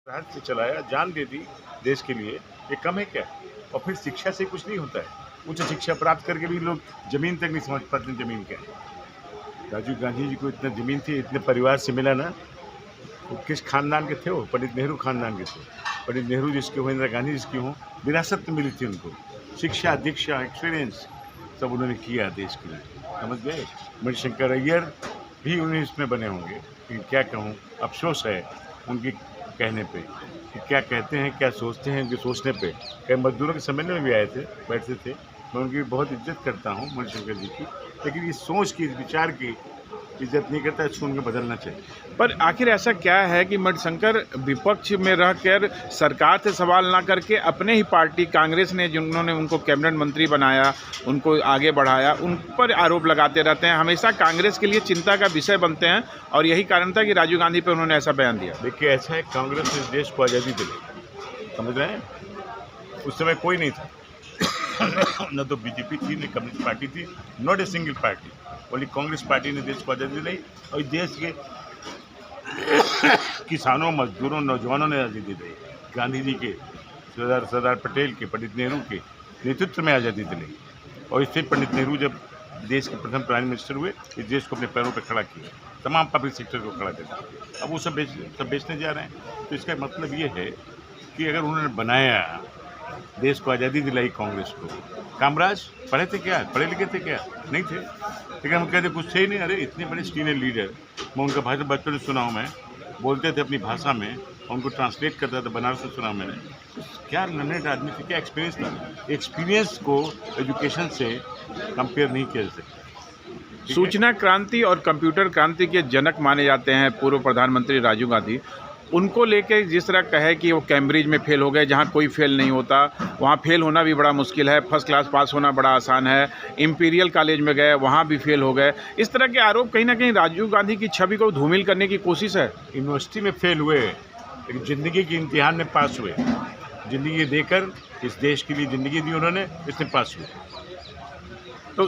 राहत से चलाया, जान दे दी देश के लिए, ये कम है क्या? और फिर शिक्षा से कुछ नहीं होता है। उच्च शिक्षा प्राप्त करके भी लोग ज़मीन तक नहीं समझ पाते ज़मीन क्या है। राजीव गांधी जी को इतना ज़मीन थी, इतने परिवार से मिला ना, वो किस खानदान के थे वो? पंडित नेहरू खानदान के थे। पंडित नेहरू जिसके हों, इंदिरा गांधी जिसकी हों, विरासत में मिली थी उनको। शिक्षा, दीक्षा, एक्सपीरियंस सब उन्होंने किया देश के लिए, समझ गए? मणिशंकर अय्यर भी उन्हीं इसमें बने होंगे, लेकिन क्या कहूँ, अफ़सोस है उनके कहने पे कि क्या कहते हैं, क्या सोचते हैं, उनके सोचने पे। कई मज़दूरों के सम्मेलन में भी आए थे, बैठते थे। मैं उनकी बहुत इज़्ज़त करता हूँ मणिशंकर जी की, लेकिन इस सोच की, इस विचार की इज़्ज़त नहीं करता, इसको उनको बदलना चाहिए। पर आखिर ऐसा क्या है कि मणिशंकर विपक्ष में रहकर सरकार से सवाल ना करके अपने ही पार्टी कांग्रेस ने जिन्होंने उनको कैबिनेट मंत्री बनाया, उनको आगे बढ़ाया, उन पर आरोप लगाते रहते हैं, हमेशा कांग्रेस के लिए चिंता का विषय बनते हैं और यही कारण था कि राजीव गांधी पर उन्होंने ऐसा बयान दिया। देखिए, ऐसा है, कांग्रेस ने इस देश को आज़ादी दिलाई, समझ रहे हैं? उस समय कोई नहीं था। न तो बीजेपी थी, न कम्युनिस्ट पार्टी थी, not a single party. Only Congress party ने देश को आज़ादी दिलाई और देश के किसानों, मजदूरों, नौजवानों ने आज़ादी दी। गांधी जी के, सरदार पटेल के, पंडित नेहरू के नेतृत्व में आज़ादी दिलाई। और इससे पंडित नेहरू जब देश के प्रथम प्राइम मिनिस्टर हुए, इस देश को अपने पैरों पर खड़ा किया, तमाम पब्लिक सेक्टर को खड़ा किया। अब वो सब बेचने जा रहे हैं। तो इसका मतलब ये है कि अगर उन्होंने बनाया, देश को आज़ादी दिलाई कांग्रेस को, कामराज पढ़े थे क्या? पढ़े लिखे थे क्या? नहीं थे। लेकिन हम कहते कुछ थे ही नहीं। अरे इतने बड़े सीनियर लीडर, मैं उनका भाषण बचपन में सुना हूँ, मैं बोलते थे अपनी भाषा में, उनको ट्रांसलेट करता था, बनारस से सुना मैंने। तो क्या लर्नेड आदमी थे, क्या एक्सपीरियंस था। एक्सपीरियंस को एजुकेशन से कंपेयर नहीं किया जा सकता। सूचना क्रांति और कंप्यूटर क्रांति के जनक माने जाते हैं पूर्व प्रधानमंत्री राजीव गांधी। उनको लेके जिस तरह कहे कि वो कैम्ब्रिज में फेल हो गए, जहाँ कोई फेल नहीं होता, वहाँ फेल होना भी बड़ा मुश्किल है, फर्स्ट क्लास पास होना बड़ा आसान है, इंपीरियल कॉलेज में गए वहाँ भी फेल हो गए, इस तरह के आरोप कहीं ना कहीं राजीव गांधी की छवि को धूमिल करने की कोशिश है। यूनिवर्सिटी में फेल हुए, लेकिन ज़िंदगी के इम्तिहान में पास हुए। ज़िंदगी देकर इस देश के लिए ज़िंदगी दी उन्होंने, इसमें पास हुए। तो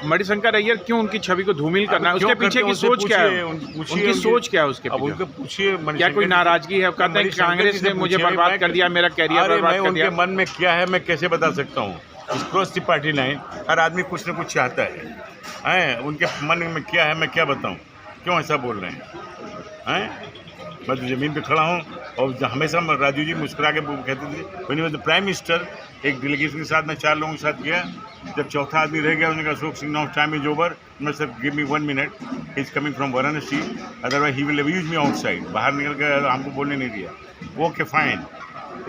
मणिशंकर अय्यर क्यों उनकी छवि को धूमिल करना है? उसके पीछे की सोच क्या है? उनकी सोच क्या है उसके पीछे? अब उनको पूछिए, क्या कोई नाराजगी है? कहते हैं कांग्रेस ने मुझे बर्बाद कर दिया, मेरा कैरियर बर्बाद कर दिया। उनके मन में क्या है मैं कैसे बता सकता हूँ? क्रॉस द पार्टी लाइन हर आदमी कुछ न कुछ चाहता है। उनके मन में क्या है मैं क्या बताऊँ? क्यों ऐसा बोल रहे हैं? मैं तो ज़मीन पे खड़ा हूँ और हमेशा राजीव जी मुस्कुरा के कहते थे, when he was the prime minister, एक डेलीगेशन के साथ मैं 4 लोगों के साथ गया, जब चौथा आदमी रह गया, उन्होंने कहा Ashok Singh now time is over. मैं sir give me 1 minute, he is coming from Varanasi, otherwise he will abuse me outside. बाहर निकल कर हमको बोलने नहीं दिया। Okay fine.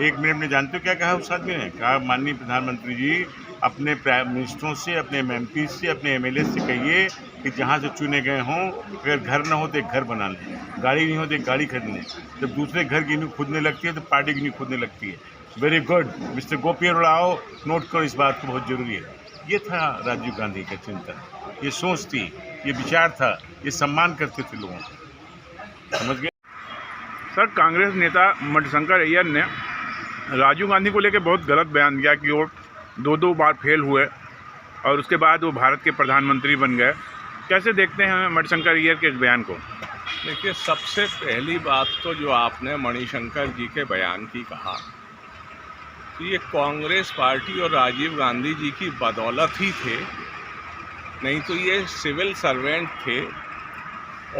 1 मिनट में जानते हो क्या कहा उस आदमी ने? कहा, माननीय प्रधानमंत्री जी, अपने प्राइम मिनिस्टरों से, अपने एमपी से, अपने एमएलए से कहिए कि जहाँ से चुने गए हों, अगर घर ना हो तो एक घर बना लें, गाड़ी नहीं हो तो एक गाड़ी खरीद लें। जब दूसरे घर की नींव खुदने लगती है तो पार्टी की नींव खुदने लगती है। वेरी गुड मिस्टर गोपी उड़ाओ, नोट करो इस बात को, बहुत ज़रूरी है। ये था राजीव गांधी का चिंतन, ये सोच थी, ये विचार था, ये सम्मान करते थे लोगों को, समझ गए? सर, कांग्रेस नेता मणिशंकर अय्यर ने राजीव गांधी को लेकर बहुत गलत बयान दिया कि वो 2 बार फेल हुए और उसके बाद वो भारत के प्रधानमंत्री बन गए। कैसे देखते हैं मणिशंकर अय्यर के इस बयान को? देखिए, सबसे पहली बात तो जो आपने मणिशंकर जी के बयान की कहा, तो ये कांग्रेस पार्टी और राजीव गांधी जी की बदौलत ही थे, नहीं तो ये सिविल सर्वेंट थे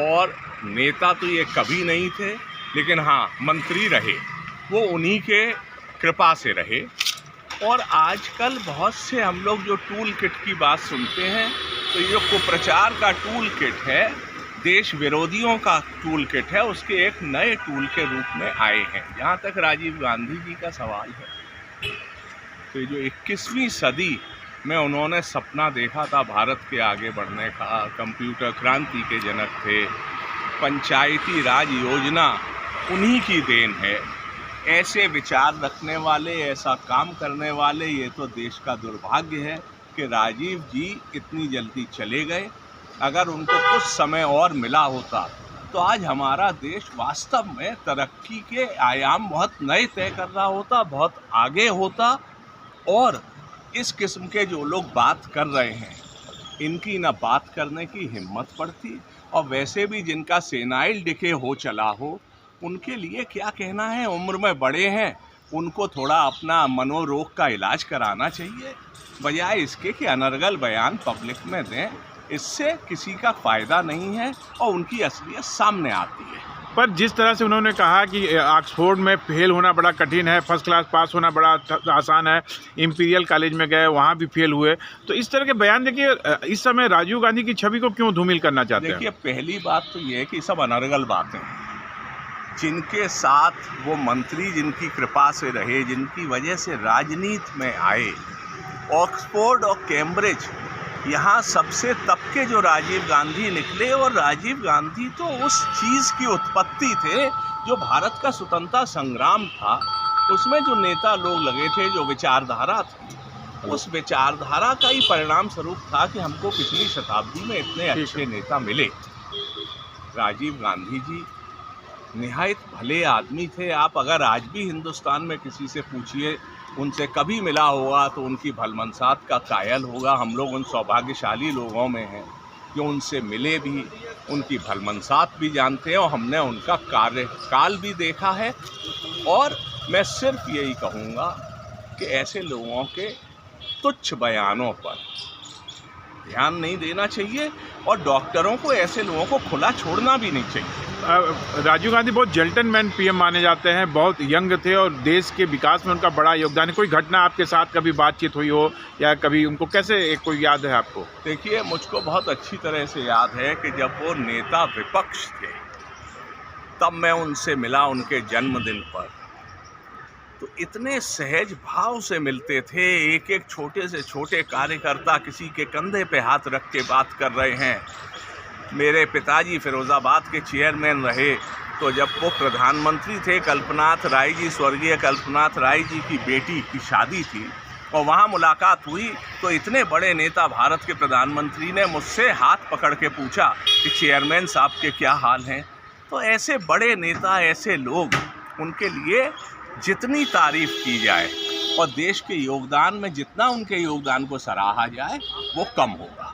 और नेता तो ये कभी नहीं थे। लेकिन हाँ, मंत्री रहे, वो उन्हीं के कृपा से रहे। और आजकल बहुत से हम लोग जो टूल किट की बात सुनते हैं, तो ये कुप्रचार का टूल किट है, देश विरोधियों का टूल किट है, उसके एक नए टूल के रूप में आए हैं। जहाँ तक राजीव गांधी जी का सवाल है, तो जो 21वीं सदी में उन्होंने सपना देखा था भारत के आगे बढ़ने का, कंप्यूटर क्रांति के जनक थे, पंचायती राज योजना उन्हीं की देन है। ऐसे विचार रखने वाले, ऐसा काम करने वाले, ये तो देश का दुर्भाग्य है कि राजीव जी इतनी जल्दी चले गए। अगर उनको कुछ समय और मिला होता तो आज हमारा देश वास्तव में तरक्की के आयाम बहुत नए तय कर रहा होता, बहुत आगे होता। और इस किस्म के जो लोग बात कर रहे हैं, इनकी ना बात करने की हिम्मत पड़ती, और वैसे भी जिनका सेनाइल डिके हो चला हो, उनके लिए क्या कहना है, उम्र में बड़े हैं, उनको थोड़ा अपना मनोरोग का इलाज कराना चाहिए, बजाय इसके कि अनर्गल बयान पब्लिक में दें। इससे किसी का फ़ायदा नहीं है और उनकी असलियत सामने आती है। पर जिस तरह से उन्होंने कहा कि ऑक्सफोर्ड में फेल होना बड़ा कठिन है, फर्स्ट क्लास पास होना बड़ा आसान है, इंपीरियल कॉलेज में गए वहाँ भी फेल हुए, तो इस तरह के बयान देखिए इस समय राजीव गांधी की छवि को क्यों धूमिल करना चाहते हैं? देखिए, पहली बात तो ये है कि सब अनर्गल बातें हैं। जिनके साथ वो मंत्री जिनकी कृपा से रहे, जिनकी वजह से राजनीति में आए, ऑक्सफोर्ड और कैम्ब्रिज, यहाँ सबसे तब के जो राजीव गांधी निकले, और राजीव गांधी तो उस चीज़ की उत्पत्ति थे जो भारत का स्वतंत्रता संग्राम था। उसमें जो नेता लोग लगे थे, जो विचारधारा थी, उस विचारधारा का ही परिणाम स्वरूप था कि हमको पिछली शताब्दी में इतने अच्छे नेता मिले। राजीव गांधी जी निहायत भले आदमी थे। आप अगर आज भी हिंदुस्तान में किसी से पूछिए, उनसे कभी मिला होगा तो उनकी भलमनसात का कायल होगा। हम लोग उन सौभाग्यशाली लोगों में हैं कि उनसे मिले भी, उनकी भलमनसात भी जानते हैं और हमने उनका कार्यकाल भी देखा है। और मैं सिर्फ यही कहूँगा कि ऐसे लोगों के तुच्छ बयानों पर ध्यान नहीं देना चाहिए और डॉक्टरों को ऐसे लोगों को खुला छोड़ना भी नहीं चाहिए। राजीव गांधी बहुत जेंटलमैन पीएम माने जाते हैं, बहुत यंग थे और देश के विकास में उनका बड़ा योगदान है। कोई घटना आपके साथ कभी बातचीत हुई हो या कभी उनको कैसे कोई याद है आपको? देखिए, मुझको बहुत अच्छी तरह से याद है कि जब वो नेता विपक्ष थे तब मैं उनसे मिला उनके जन्मदिन पर, तो इतने सहज भाव से मिलते थे। एक एक छोटे से छोटे कार्यकर्ता किसी के कंधे पे हाथ रख के बात कर रहे हैं। मेरे पिताजी फिरोज़ाबाद के चेयरमैन रहे, तो जब वो प्रधानमंत्री थे, कल्पनाथ राय जी, स्वर्गीय कल्पनाथ राय जी की बेटी की शादी थी और वहाँ मुलाकात हुई, तो इतने बड़े नेता भारत के प्रधानमंत्री ने मुझसे हाथ पकड़ के पूछा कि चेयरमैन साहब के क्या हाल हैं। तो ऐसे बड़े नेता, ऐसे लोग, उनके लिए जितनी तारीफ़ की जाए और देश के योगदान में जितना उनके योगदान को सराहा जाए वो कम होगा।